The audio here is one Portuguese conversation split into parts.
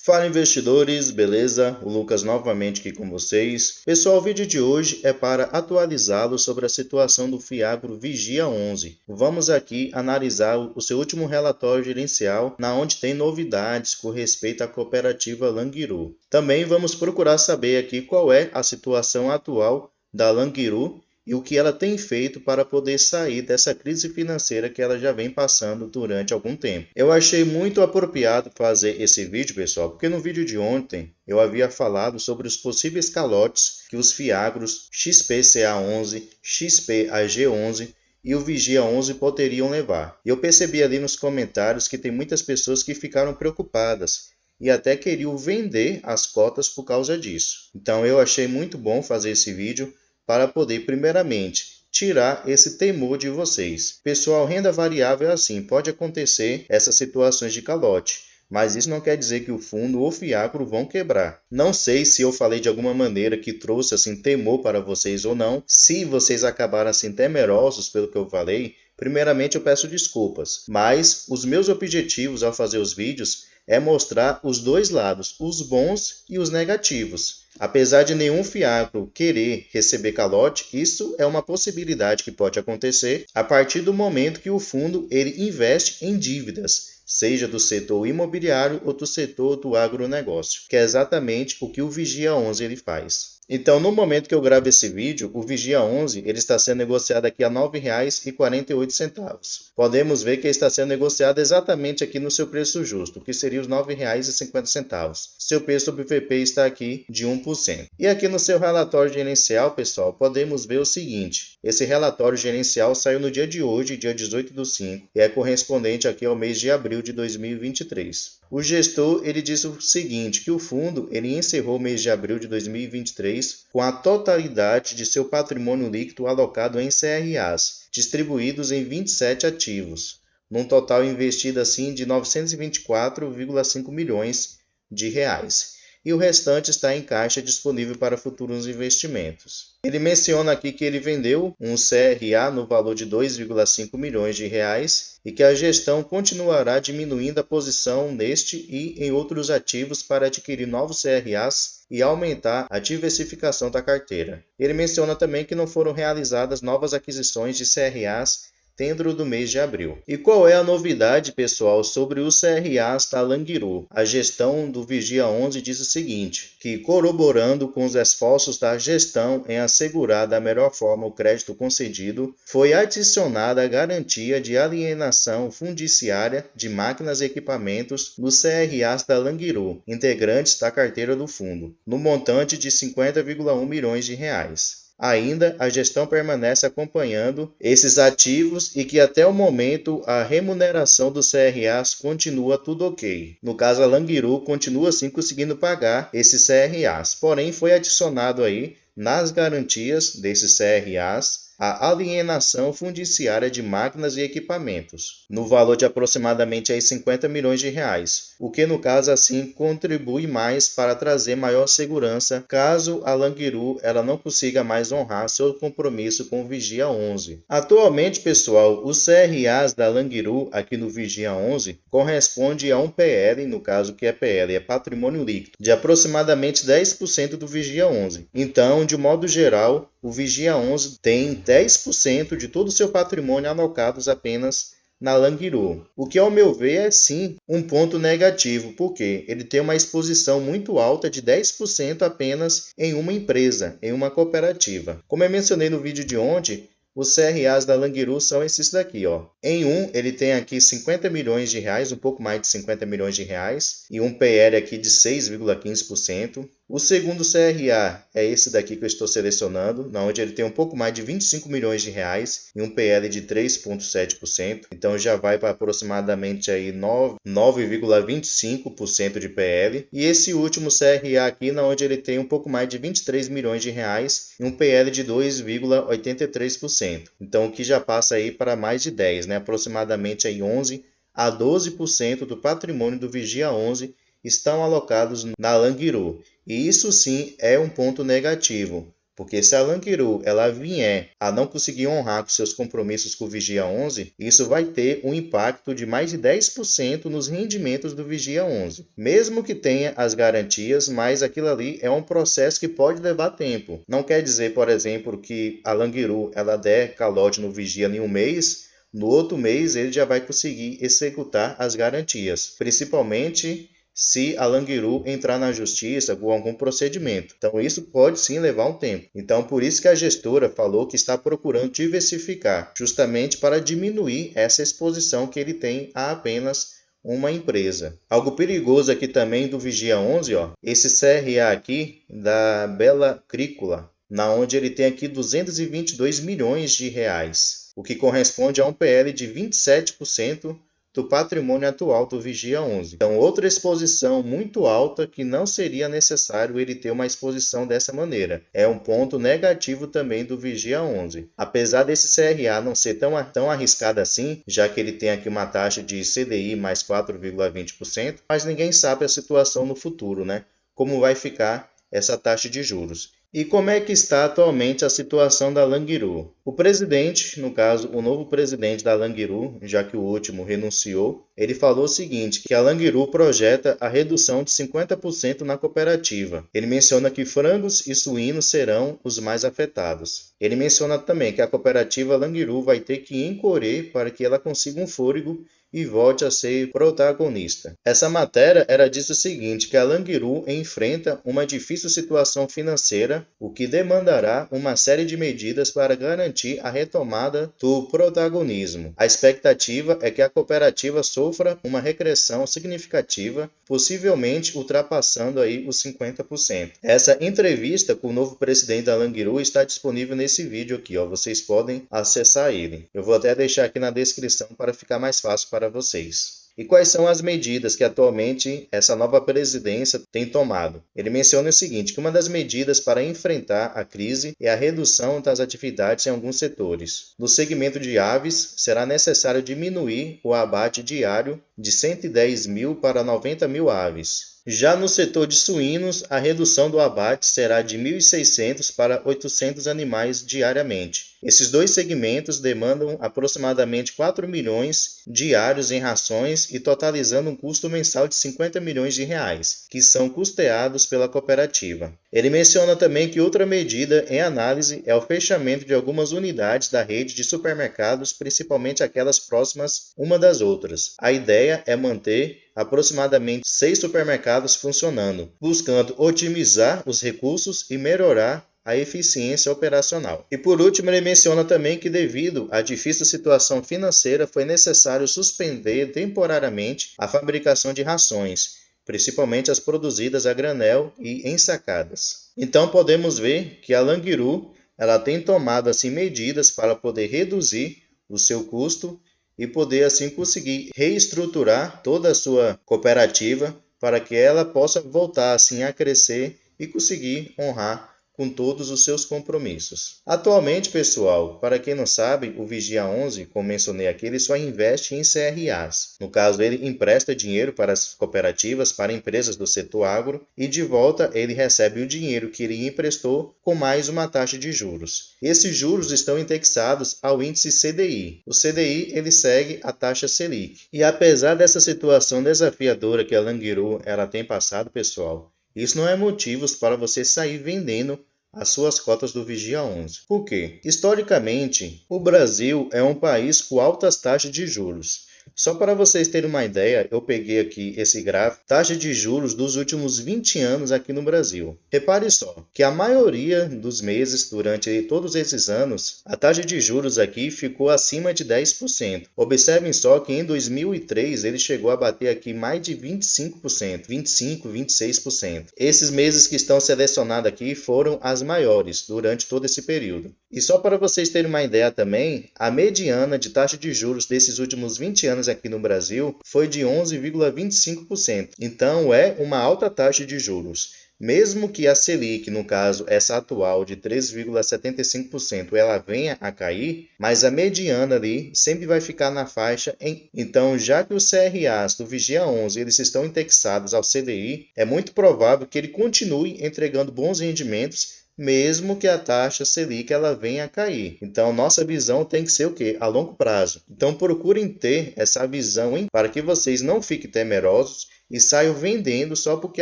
Fala investidores, beleza? O Lucas novamente aqui com vocês. Pessoal, o vídeo de hoje é para atualizá-los sobre a situação do Fiagro Vigia 11. Vamos aqui analisar o seu último relatório gerencial, na onde tem novidades com respeito à cooperativa Languiru. Também vamos procurar saber aqui qual é a situação atual da Languiru e o que ela tem feito para poder sair dessa crise financeira que ela já vem passando durante algum tempo. Eu achei muito apropriado fazer esse vídeo, pessoal, porque no vídeo de ontem eu havia falado sobre os possíveis calotes que os Fiagros XPCA11, XPAG11 e o Vigia 11 poderiam levar. E eu percebi ali nos comentários que tem muitas pessoas que ficaram preocupadas e até queriam vender as cotas por causa disso. Então eu achei muito bom fazer esse vídeo para poder, primeiramente, tirar esse temor de vocês. Pessoal, renda variável é assim, pode acontecer essas situações de calote, mas isso não quer dizer que o fundo ou Fiagro vão quebrar. Não sei se eu falei de alguma maneira que trouxe assim temor para vocês ou não. Se vocês acabaram assim temerosos pelo que eu falei, primeiramente eu peço desculpas, mas os meus objetivos ao fazer os vídeos é mostrar os dois lados, os bons e os negativos. Apesar de nenhum Fiagro querer receber calote, isso é uma possibilidade que pode acontecer a partir do momento que o fundo ele investe em dívidas, seja do setor imobiliário ou do setor do agronegócio, que é exatamente o que o Vigia 11 ele faz. Então, no momento que eu gravo esse vídeo, o Vigia 11 ele está sendo negociado aqui a R$ 9,48. Podemos ver que ele está sendo negociado exatamente aqui no seu preço justo, que seria os R$ 9,50. Seu preço sobre VP está aqui de 1%. E aqui no seu relatório gerencial, pessoal, podemos ver o seguinte. Esse relatório gerencial saiu no dia de hoje, dia 18/5, e é correspondente aqui ao mês de abril de 2023. O gestor ele disse o seguinte, que o fundo ele encerrou o mês de abril de 2023 com a totalidade de seu patrimônio líquido alocado em CRAs, distribuídos em 27 ativos, num total investido assim de 924,5 milhões de reais. E o restante está em caixa disponível para futuros investimentos. Ele menciona aqui que ele vendeu um CRA no valor de 2,5 milhões de reais e que a gestão continuará diminuindo a posição neste e em outros ativos para adquirir novos CRAs e aumentar a diversificação da carteira. Ele menciona também que não foram realizadas novas aquisições de CRAs dentro do mês de abril. E qual é a novidade, pessoal, sobre os CRAs da Languiru? A gestão do Vigia 11 diz o seguinte, que corroborando com os esforços da gestão em assegurar da melhor forma o crédito concedido, foi adicionada a garantia de alienação fundiciária de máquinas e equipamentos nos CRAs da Languiru, integrantes da carteira do fundo, no montante de 50,1 milhões de reais. Ainda, a gestão permanece acompanhando esses ativos e que até o momento a remuneração dos CRAs continua tudo ok. No caso, a Languiru continua sim conseguindo pagar esses CRAs, porém foi adicionado aí nas garantias desses CRAs a alienação fundiciária de máquinas e equipamentos, no valor de aproximadamente aí 50 milhões de reais, o que no caso assim contribui mais para trazer maior segurança caso a Languiru ela não consiga mais honrar seu compromisso com o Vigia 11. Atualmente, pessoal, os CRAs da Languiru aqui no Vigia 11 corresponde a um PL, no caso que é PL, é patrimônio líquido, de aproximadamente 10% do Vigia 11. Então, de modo geral, o Vigia 11 tem 10% de todo o seu patrimônio alocados apenas na Languiru. O que, ao meu ver, é sim um ponto negativo, porque ele tem uma exposição muito alta de 10% apenas em uma empresa, em uma cooperativa. Como eu mencionei no vídeo de ontem, os CRAs da Languiru são esses daqui, ó. Em um, ele tem aqui 50 milhões de reais, um pouco mais de 50 milhões de reais, e um PL aqui de 6,15%. O segundo CRA é esse daqui que eu estou selecionando, onde ele tem um pouco mais de 25 milhões de reais e um PL de 3,7%. Então já vai para aproximadamente aí 9,25% de PL. E esse último CRA aqui, onde ele tem um pouco mais de 23 milhões de reais e um PL de 2,83%. Então o que já passa aí para mais de 10, né? Aproximadamente aí 11 a 12% do patrimônio do Vigia 11 estão alocados na Languiru. E isso sim é um ponto negativo, Porque se a Languiru ela vier a não conseguir honrar com seus compromissos com o Vigia 11, isso vai ter um impacto de mais de 10% nos rendimentos do Vigia 11. Mesmo que tenha as garantias, mas aquilo ali é um processo que pode levar tempo. Não quer dizer, por exemplo, que a Languiru ela der calote no Vigia em um mês, no outro mês ele já vai conseguir executar as garantias, principalmente se a Languiru entrar na justiça com algum procedimento. Então isso pode sim levar um tempo. Então por isso que a gestora falou que está procurando diversificar, justamente para diminuir essa exposição que ele tem a apenas uma empresa. Algo perigoso aqui também do Vigia 11, ó, esse CRA aqui da Bela Agrícola, na onde ele tem aqui 222 milhões de reais, o que corresponde a um PL de 27% do patrimônio atual do Vigia 11. Então, outra exposição muito alta que não seria necessário ele ter uma exposição dessa maneira. É um ponto negativo também do Vigia 11. Apesar desse CRA não ser tão arriscado assim, já que ele tem aqui uma taxa de CDI mais 4,20%, mas ninguém sabe a situação no futuro, né? Como vai ficar essa taxa de juros. E como é que está atualmente a situação da Languiru? O presidente, no caso, o novo presidente da Languiru, já que o último renunciou, ele falou o seguinte, que a Languiru projeta a redução de 50% na cooperativa. Ele menciona que frangos e suínos serão os mais afetados. Ele menciona também que a cooperativa Languiru vai ter que encolher para que ela consiga um fôlego e volte a ser protagonista. Essa matéria era diz o seguinte, que a Languiru enfrenta uma difícil situação financeira, o que demandará uma série de medidas para garantir a retomada do protagonismo. A expectativa é que a cooperativa sofra uma regressão significativa, possivelmente ultrapassando aí os 50%. Essa entrevista com o novo presidente da Languiru está disponível nesse vídeo aqui, ó. Vocês podem acessar ele. Eu vou até deixar aqui na descrição para ficar mais fácil para vocês. E quais são as medidas que atualmente essa nova presidência tem tomado? Ele menciona o seguinte, que uma das medidas para enfrentar a crise é a redução das atividades em alguns setores. No segmento de aves, será necessário diminuir o abate diário de 110 mil para 90 mil aves. Já no setor de suínos, a redução do abate será de 1.600 para 800 animais diariamente. Esses dois segmentos demandam aproximadamente 4 milhões diários em rações e totalizando um custo mensal de 50 milhões de reais, que são custeados pela cooperativa. Ele menciona também que outra medida em análise é o fechamento de algumas unidades da rede de supermercados, principalmente aquelas próximas uma das outras. A ideia é manter aproximadamente 6 supermercados funcionando, buscando otimizar os recursos e melhorar a eficiência operacional. E por último, ele menciona também que devido à difícil situação financeira foi necessário suspender temporariamente a fabricação de rações, principalmente as produzidas a granel e ensacadas. Então podemos ver que a Languiru ela tem tomado assim medidas para poder reduzir o seu custo e poder assim conseguir reestruturar toda a sua cooperativa para que ela possa voltar assim a crescer e conseguir honrar com todos os seus compromissos. Atualmente, pessoal, para quem não sabe, o Vigia 11, como mencionei aqui, ele só investe em CRAs. No caso, ele empresta dinheiro para as cooperativas, para empresas do setor agro, e de volta ele recebe o dinheiro que ele emprestou com mais uma taxa de juros. Esses juros estão indexados ao índice CDI. O CDI ele segue a taxa Selic. E apesar dessa situação desafiadora que a Languiru ela tem passado, pessoal, isso não é motivos para você sair vendendo as suas cotas do Vigia 11. Por quê? Historicamente, o Brasil é um país com altas taxas de juros. Só para vocês terem uma ideia, eu peguei aqui esse gráfico, taxa de juros dos últimos 20 anos aqui no Brasil. Repare só, que a maioria dos meses, durante todos esses anos, a taxa de juros aqui ficou acima de 10%. Observem só que em 2003 ele chegou a bater aqui mais de 25%, 25%, 26%. Esses meses que estão selecionados aqui foram as maiores durante todo esse período. E só para vocês terem uma ideia também, a mediana de taxa de juros desses últimos 20 anos aqui no Brasil foi de 11,25%. Então é uma alta taxa de juros. Mesmo que a Selic, no caso essa atual de 3,75%, ela venha a cair, mas a mediana ali sempre vai ficar na faixa. Então, já que os CRAs do Vigia 11 eles estão indexados ao CDI, é muito provável que ele continue entregando bons rendimentos, mesmo que a taxa Selic ela venha a cair. Então, nossa visão tem que ser o quê? A longo prazo. Então, procurem ter essa visão para que vocês não fiquem temerosos e saiam vendendo só porque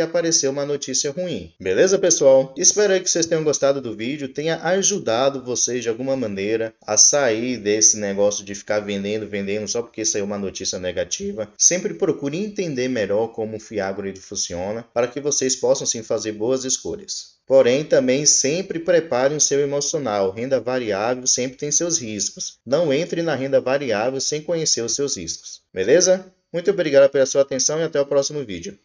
apareceu uma notícia ruim. Beleza, pessoal? Espero aí que vocês tenham gostado do vídeo, tenha ajudado vocês de alguma maneira a sair desse negócio de ficar vendendo só porque saiu uma notícia negativa. Sempre procure entender melhor como o Fiagro ele funciona para que vocês possam sim fazer boas escolhas. Porém, também sempre prepare o seu emocional. Renda variável sempre tem seus riscos. Não entre na renda variável sem conhecer os seus riscos. Beleza? Muito obrigado pela sua atenção e até o próximo vídeo.